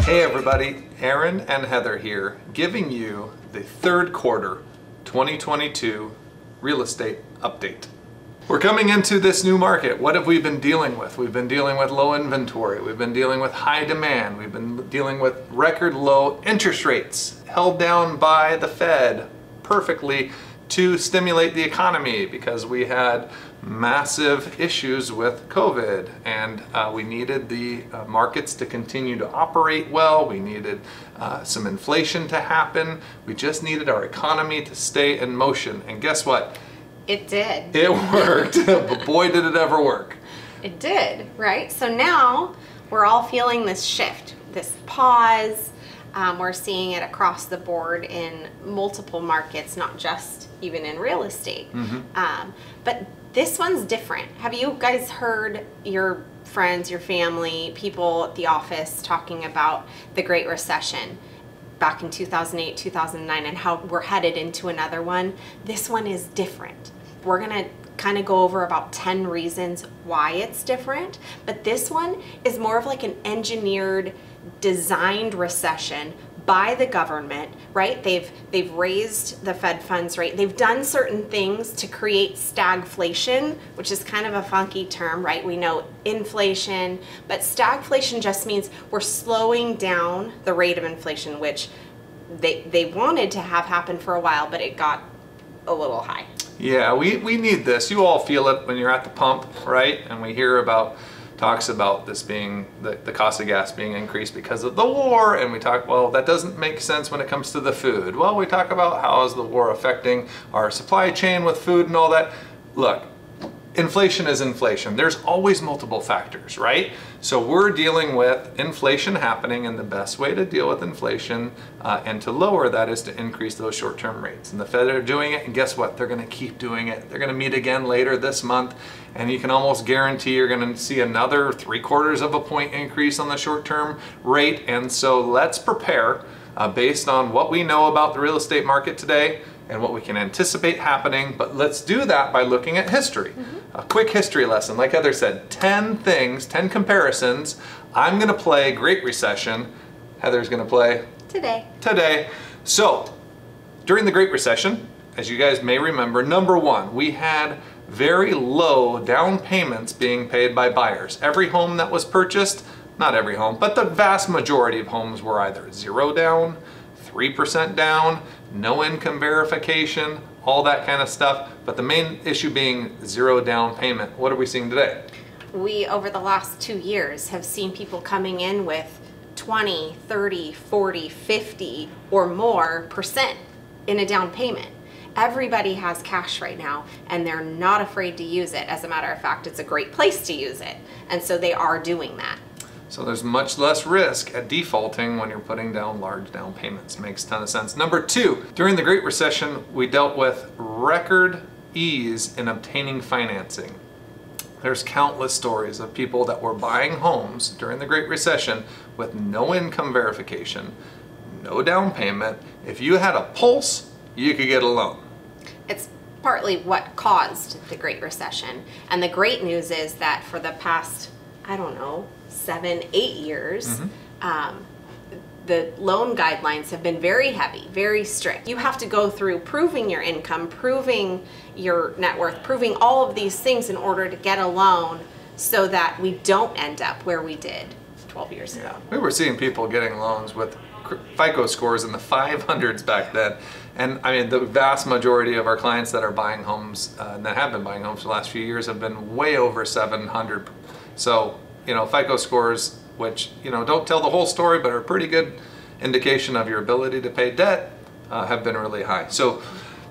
Hey everybody, Aaron and Heather here, giving you the third quarter 2022 real estate update. We're coming into this new market. What have we been dealing with? We've been dealing with low inventory. We've been dealing with high demand. We've been dealing with record low interest rates held down by the Fed perfectly to stimulate the economy because we had massive issues with COVID and we needed the markets to continue to operate well. We needed some inflation to happen. We just needed our economy to stay in motion. And guess what? It did. It worked, but boy did it ever work. It did, right? So now we're all feeling this shift, this pause. We're seeing it across the board in multiple markets, not just even in real estate. But this one's different. Have you guys heard your friends, your family, people at the office talking about the Great Recession back in 2008, 2009, and how we're headed into another one? This one is different. We're gonna kind of go over about 10 reasons why it's different, but this one is more of like an engineered, designed recession by the government, right? They've raised the Fed funds rate. They've done certain things to create stagflation, which is kind of a funky term, right? We know inflation, but stagflation just means we're slowing down the rate of inflation, which they wanted to have happen for a while, but it got a little high. Yeah, we need this. You all feel it when you're at the pump, right? And we hear about talks about this being the cost of gas being increased because of the war, and we talk, well, that doesn't make sense when it comes to the food. Well, we talk about how is the war affecting our supply chain with food and all that. Look, inflation is inflation. There's always multiple factors, right? So we're dealing with inflation happening, and the best way to deal with inflation and to lower that is to increase those short-term rates. And the Fed are doing it, and guess what? They're gonna keep doing it. They're gonna meet again later this month, and you can almost guarantee you're gonna see another 3/4 of a point increase on the short-term rate. And so let's prepare based on what we know about the real estate market today and what we can anticipate happening, but let's do that by looking at history. A quick history lesson, like Heather said, 10 things, 10 comparisons. I'm gonna play Great Recession. Heather's gonna play Today. So, during the Great Recession, as you guys may remember, number one, we had very low down payments being paid by buyers. Every home that was purchased, not every home, but the vast majority of homes were either 0 down, 3% down, no income verification, all that kind of stuff. But the main issue being 0 down payment. What are we seeing today? We, over the last 2 years, have seen people coming in with 20, 30, 40, 50 or more percent in a down payment. Everybody has cash right now, and they're not afraid to use it. As a matter of fact, it's a great place to use it. And so they are doing that. So there's much less risk at defaulting when you're putting down large down payments. Makes a ton of sense. Number two, during the Great Recession, we dealt with record ease in obtaining financing. There's countless stories of people that were buying homes during the Great Recession with no income verification, no down payment. If you had a pulse, you could get a loan. It's partly what caused the Great Recession. And the great news is that for the past, I don't know, 7, 8 years, the loan guidelines have been very heavy, very strict. You have to go through proving your income, proving your net worth, proving all of these things in order to get a loan so that we don't end up where we did 12 years ago. We were seeing people getting loans with FICO scores in the 500s back then. And I mean, the vast majority of our clients that are buying homes, that have been buying homes for the last few years, have been way over 700. So, you know, FICO scores, which, you know, don't tell the whole story, but are a pretty good indication of your ability to pay debt, have been really high. So,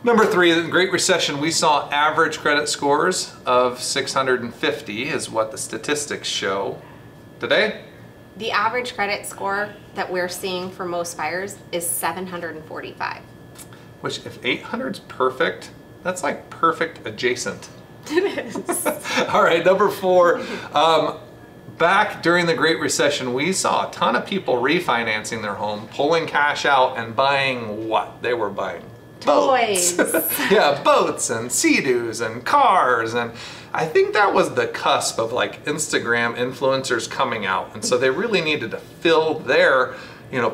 number three, in the Great Recession, we saw average credit scores of 650 is what the statistics show. Today? The average credit score that we're seeing for most buyers is 745. Which, if 800's perfect, that's like perfect adjacent. It is. All right, number four. Back during the Great Recession, we saw a ton of people refinancing their home, pulling cash out and buying what? They were buying Toys. Yeah, boats and Sea-Doos and cars. And I think that was the cusp of like Instagram influencers coming out. And so they really needed to fill their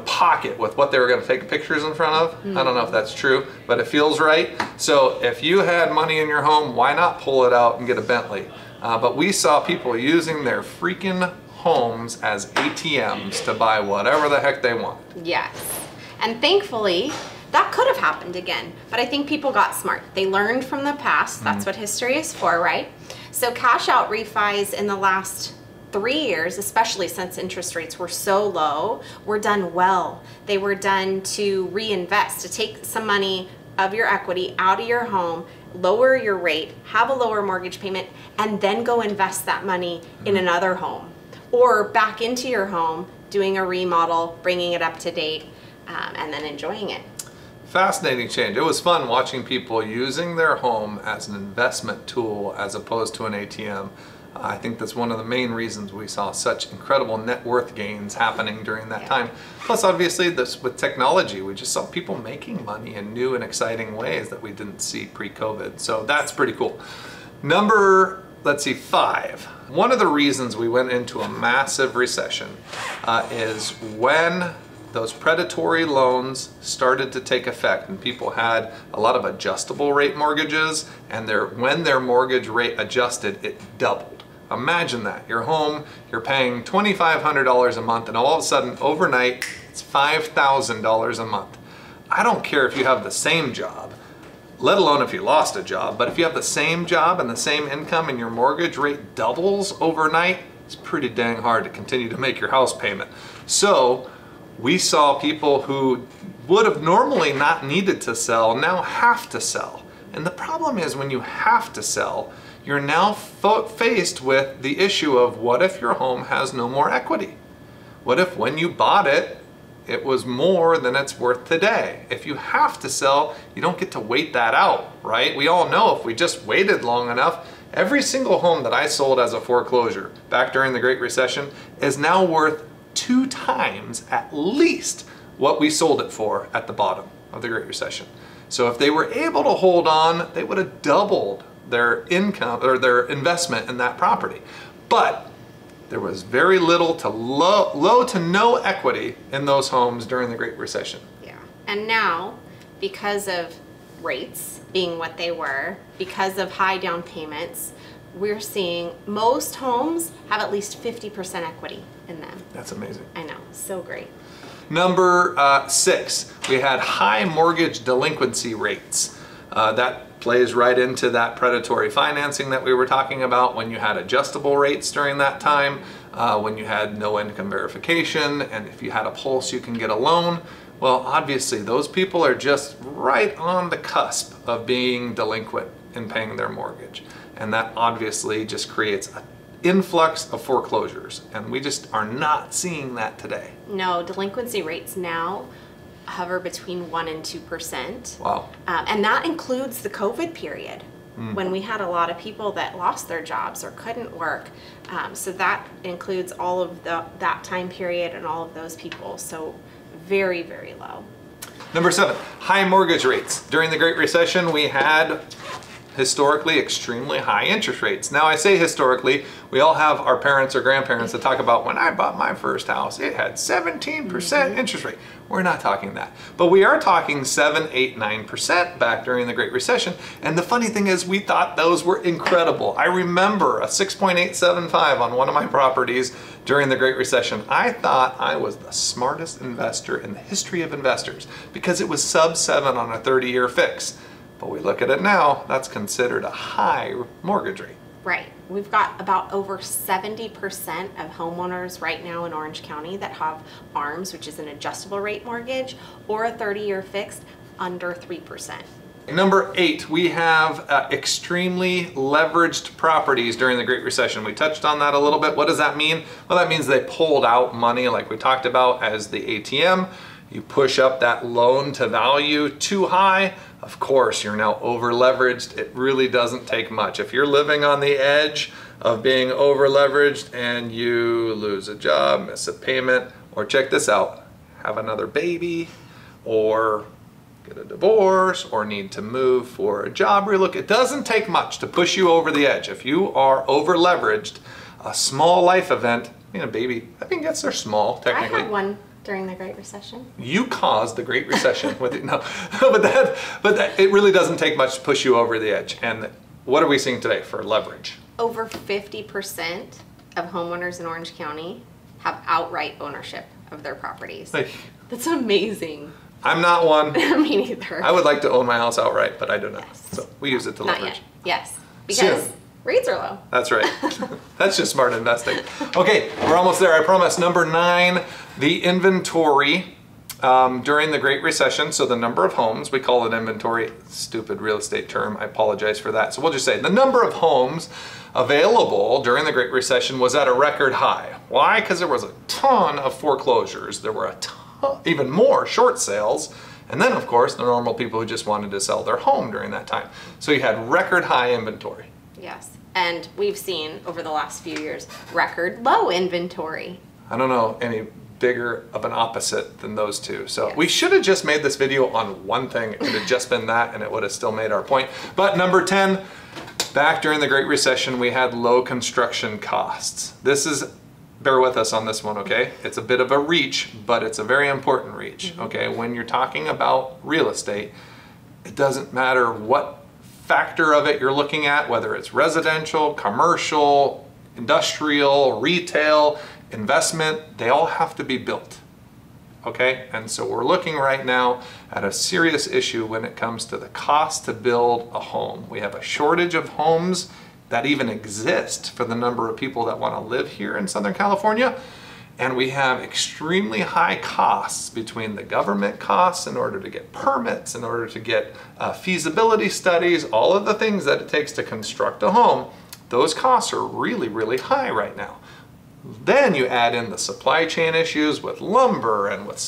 pocket with what they were going to take pictures in front of. I don't know if that's true, but it feels right. So if you had money in your home, why not pull it out and get a Bentley? But we saw people using their freaking homes as ATMs to buy whatever the heck they want. Yes. And thankfully, that could have happened again. But I think people got smart. They learned from the past. That's what history is for, right? So cash out refis in the last 3 years, especially since interest rates were so low, were done well. They were done to reinvest, to take some money of your equity out of your home, lower your rate, have a lower mortgage payment, and then go invest that money in another home or back into your home, doing a remodel, bringing it up to date, and then enjoying it. Fascinating change. It was fun watching people using their home as an investment tool as opposed to an ATM. I think that's one of the main reasons we saw such incredible net worth gains happening during that time. Plus, obviously, this with technology, we just saw people making money in new and exciting ways that we didn't see pre-COVID. So that's pretty cool. Number, let's see, 5. One of the reasons we went into a massive recession is when those predatory loans started to take effect and people had a lot of adjustable rate mortgages, and when their mortgage rate adjusted, it doubled. Imagine that. Your home, you're paying $2,500 a month, and all of a sudden, overnight, it's $5,000 a month. I don't care if you have the same job, let alone if you lost a job, but if you have the same job and the same income and your mortgage rate doubles overnight, it's pretty dang hard to continue to make your house payment. So we saw people who would have normally not needed to sell now have to sell. And the problem is when you have to sell, you're now faced with the issue of what if your home has no more equity? What if when you bought it, it was more than it's worth today? If you have to sell, you don't get to wait that out, right? We all know if we just waited long enough, every single home that I sold as a foreclosure back during the Great Recession is now worth 2 times at least what we sold it for at the bottom of the Great Recession. So if they were able to hold on, they would have doubled their income or their investment in that property. But there was very little to low to no equity in those homes during the Great Recession. Yeah. And now, because of rates being what they were, because of high down payments, we're seeing most homes have at least 50% equity in them. That's amazing. I know, so great. Number 6, we had high mortgage delinquency rates. That plays right into that predatory financing that we were talking about when you had adjustable rates during that time, when you had no income verification, and if you had a pulse you can get a loan. Well, obviously those people are just right on the cusp of being delinquent in paying their mortgage. And that obviously just creates an influx of foreclosures, and we just are not seeing that today. No, delinquency rates now hover between 1% and 2%. Wow. And that includes the COVID period when we had a lot of people that lost their jobs or couldn't work. So that includes all of that time period and all of those people. So very, very low. Number 7, high mortgage rates. During the Great Recession, we had historically extremely high interest rates. Now I say historically, we all have our parents or grandparents that talk about when I bought my first house, it had 17% interest rate. We're not talking that. But we are talking 7, 8, 9% back during the Great Recession. And the funny thing is we thought those were incredible. I remember a 6.875 on one of my properties during the Great Recession. I thought I was the smartest investor in the history of investors because it was sub 7 on a 30-year fix. But we look at it now, that's considered a high mortgage rate. Right. We've got about over 70% of homeowners right now in Orange County that have ARMs, which is an adjustable rate mortgage, or a 30-year fixed under 3%. Number 8, we have extremely leveraged properties during the Great Recession. We touched on that a little bit. What does that mean? Well, that means they pulled out money like we talked about as the ATM. You push up that loan to value too high, of course you're now over leveraged. It really doesn't take much. If you're living on the edge of being over leveraged and you lose a job, miss a payment, or check this out, have another baby, or get a divorce or need to move for a job relook. It doesn't take much to push you over the edge. If you are over leveraged, a small life event, a baby, I think they're small technically. I had one during the Great Recession. You caused the Great Recession with it. No, but it really doesn't take much to push you over the edge. And what are we seeing today for leverage? Over 50% of homeowners in Orange County have outright ownership of their properties. That's amazing. I'm not one. Me neither. I would like to own my house outright, but I do not. Yes. So we use it to Not leverage. yet. Yes, because Soon. rates are low. That's right. That's just smart investing. Okay, we're almost there, I promise. Number 9, the inventory during the Great Recession. So the number of homes, we call it inventory, stupid real estate term. I apologize for that. So we'll just say the number of homes available during the Great Recession was at a record high. Why? Because there was a ton of foreclosures. There were a ton, even more short sales. And then, of course, the normal people who just wanted to sell their home during that time. So you had record high inventory. Yes, and we've seen over the last few years record low inventory. I don't know any bigger of an opposite than those two. So Yes. we should have just made this video on one thing. It could have just been that and it would have still made our point. But number 10, back during the Great Recession, we had low construction costs. This is, bear with us on this one, okay? It's a bit of a reach, but it's a very important reach, okay? When you're talking about real estate, it doesn't matter what factor of it you're looking at, whether it's residential, commercial, industrial, retail, investment, they all have to be built, okay? And so we're looking right now at a serious issue when it comes to the cost to build a home. We have a shortage of homes that even exist for the number of people that want to live here in Southern California. And we have extremely high costs between the government costs in order to get permits, in order to get feasibility studies, all of the things that it takes to construct a home. Those costs are really, really high right now. Then you add in the supply chain issues with lumber and with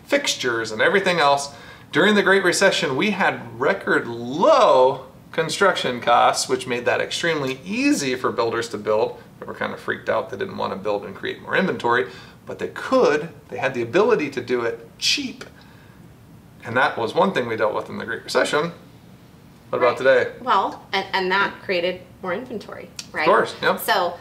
fixtures and everything else. During the Great Recession, we had record low construction costs, which made that extremely easy for builders to build. They were kind of freaked out. They didn't want to build and create more inventory, but they could. They had the ability to do it cheap. And that was one thing we dealt with in the Great Recession. What about today? Well, and that created more inventory, right? Of course, yep. So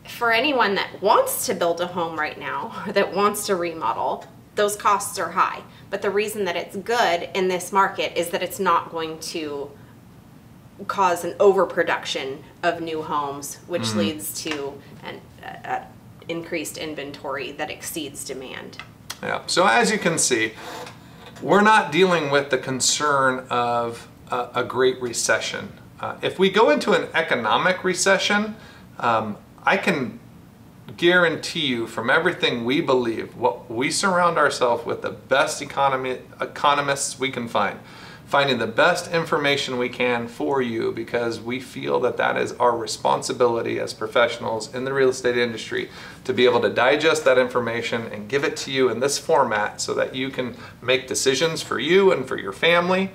for anyone that wants to build a home right now, or that wants to remodel, those costs are high. But the reason that it's good in this market is that it's not going to cause an overproduction of new homes, which leads to an increased inventory that exceeds demand. Yeah, so as you can see, we're not dealing with the concern of a Great Recession. If we go into an economic recession, I can guarantee you from everything we believe, what we surround ourselves with the best economists we can find, finding the best information we can for you, because we feel that that is our responsibility as professionals in the real estate industry to be able to digest that information and give it to you in this format so that you can make decisions for you and for your family.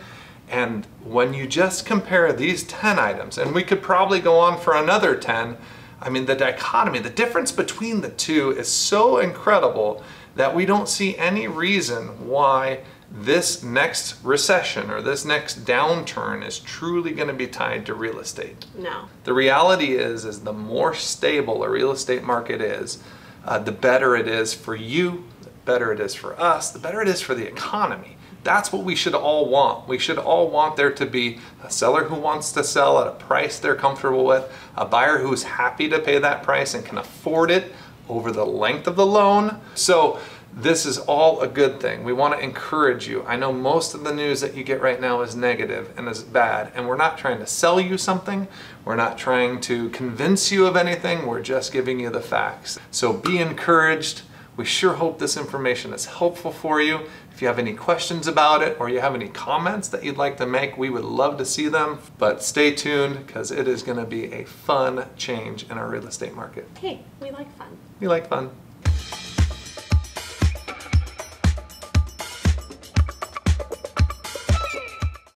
And when you just compare these 10 items, and we could probably go on for another 10, I mean, the dichotomy, the difference between the two is so incredible that we don't see any reason why this next recession or this next downturn is truly going to be tied to real estate. No. The reality is the more stable a real estate market is, the better it is for you, the better it is for us, the better it is for the economy. That's what we should all want. We should all want there to be a seller who wants to sell at a price they're comfortable with, a buyer who's happy to pay that price and can afford it over the length of the loan. So this is all a good thing. We want to encourage you. I know most of the news that you get right now is negative and is bad, and we're not trying to sell you something. We're not trying to convince you of anything. We're just giving you the facts. So be encouraged. We sure hope this information is helpful for you. If you have any questions about it or you have any comments that you'd like to make, we would love to see them. But stay tuned, because it is going to be a fun change in our real estate market. Hey, we like fun. We like fun.